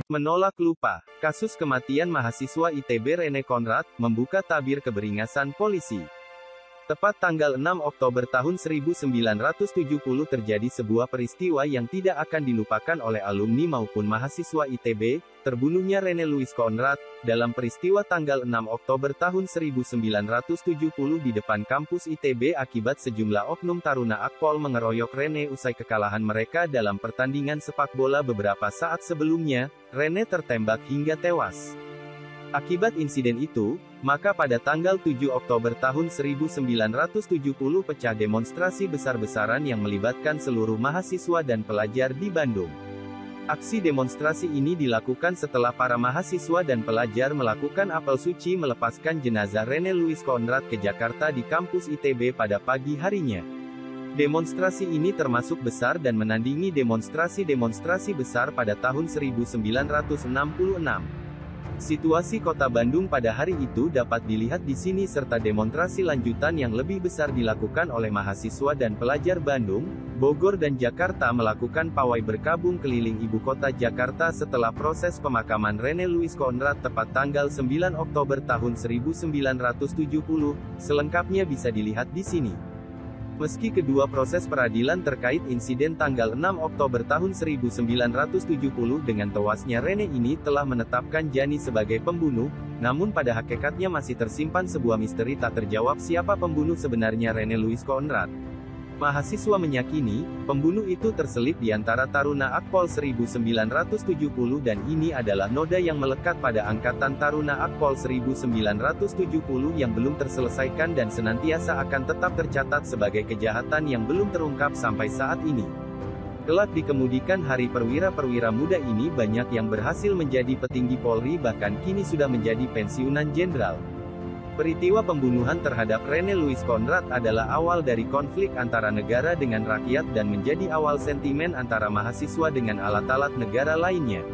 Menolak lupa, kasus kematian mahasiswa ITB Rene Conrad, membuka tabir keberingasan polisi. Tepat tanggal 6 Oktober tahun 1970 terjadi sebuah peristiwa yang tidak akan dilupakan oleh alumni maupun mahasiswa ITB, terbunuhnya Rene Louis Conrad, dalam peristiwa tanggal 6 Oktober tahun 1970 di depan kampus ITB akibat sejumlah oknum taruna Akpol mengeroyok Rene usai kekalahan mereka dalam pertandingan sepak bola beberapa saat sebelumnya. Rene tertembak hingga tewas. Akibat insiden itu, maka pada tanggal 7 Oktober tahun 1970 pecah demonstrasi besar-besaran yang melibatkan seluruh mahasiswa dan pelajar di Bandung. Aksi demonstrasi ini dilakukan setelah para mahasiswa dan pelajar melakukan apel suci melepaskan jenazah Rene Louis Conrad ke Jakarta di kampus ITB pada pagi harinya. Demonstrasi ini termasuk besar dan menandingi demonstrasi-demonstrasi besar pada tahun 1966. Situasi kota Bandung pada hari itu dapat dilihat di sini serta demonstrasi lanjutan yang lebih besar dilakukan oleh mahasiswa dan pelajar Bandung, Bogor dan Jakarta melakukan pawai berkabung keliling ibu kota Jakarta setelah proses pemakaman Rene Louis Conrad tepat tanggal 9 Oktober tahun 1970, selengkapnya bisa dilihat di sini. Meski kedua proses peradilan terkait insiden tanggal 6 Oktober tahun 1970 dengan tewasnya Rene ini telah menetapkan Jani sebagai pembunuh, namun pada hakikatnya masih tersimpan sebuah misteri tak terjawab siapa pembunuh sebenarnya Rene Louis Conrad. Mahasiswa meyakini, pembunuh itu terselip di antara taruna Akpol 1970 dan ini adalah noda yang melekat pada angkatan taruna Akpol 1970 yang belum terselesaikan dan senantiasa akan tetap tercatat sebagai kejahatan yang belum terungkap sampai saat ini. Kelak dikemudikan hari perwira-perwira muda ini banyak yang berhasil menjadi petinggi Polri bahkan kini sudah menjadi pensiunan jenderal. Peristiwa pembunuhan terhadap Rene Louis Conrad adalah awal dari konflik antara negara dengan rakyat dan menjadi awal sentimen antara mahasiswa dengan alat-alat negara lainnya.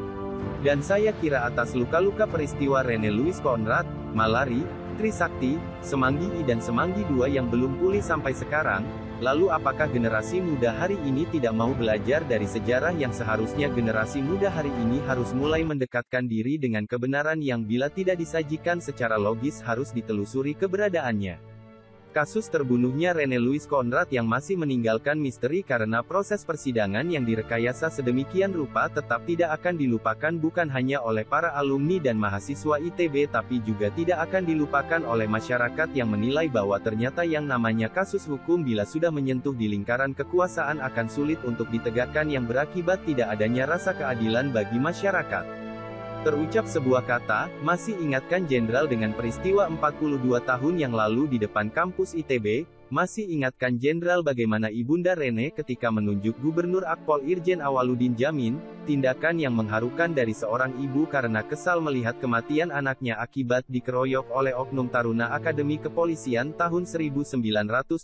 Dan saya kira atas luka-luka peristiwa Rene Louis Conrad, Malari, Trisakti, Semanggi I dan Semanggi II yang belum pulih sampai sekarang, lalu apakah generasi muda hari ini tidak mau belajar dari sejarah yang seharusnya generasi muda hari ini harus mulai mendekatkan diri dengan kebenaran yang bila tidak disajikan secara logis harus ditelusuri keberadaannya. Kasus terbunuhnya Rene Louis Conrad yang masih meninggalkan misteri karena proses persidangan yang direkayasa sedemikian rupa tetap tidak akan dilupakan bukan hanya oleh para alumni dan mahasiswa ITB tapi juga tidak akan dilupakan oleh masyarakat yang menilai bahwa ternyata yang namanya kasus hukum bila sudah menyentuh di lingkaran kekuasaan akan sulit untuk ditegakkan yang berakibat tidak adanya rasa keadilan bagi masyarakat. Terucap sebuah kata, masih ingatkan jenderal dengan peristiwa 42 tahun yang lalu di depan kampus ITB, masih ingatkan jenderal bagaimana ibunda Rene ketika menunjuk Gubernur Akpol Irjen Awaludin Jamin, tindakan yang mengharukan dari seorang ibu karena kesal melihat kematian anaknya akibat dikeroyok oleh oknum taruna Akademi Kepolisian tahun 1970.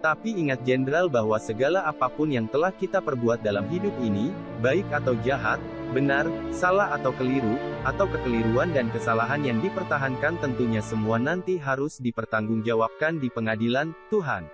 Tapi ingat jenderal bahwa segala apapun yang telah kita perbuat dalam hidup ini, baik atau jahat, benar, salah atau keliru, atau kekeliruan dan kesalahan yang dipertahankan tentunya semua nanti harus dipertanggungjawabkan di pengadilan, Tuhan.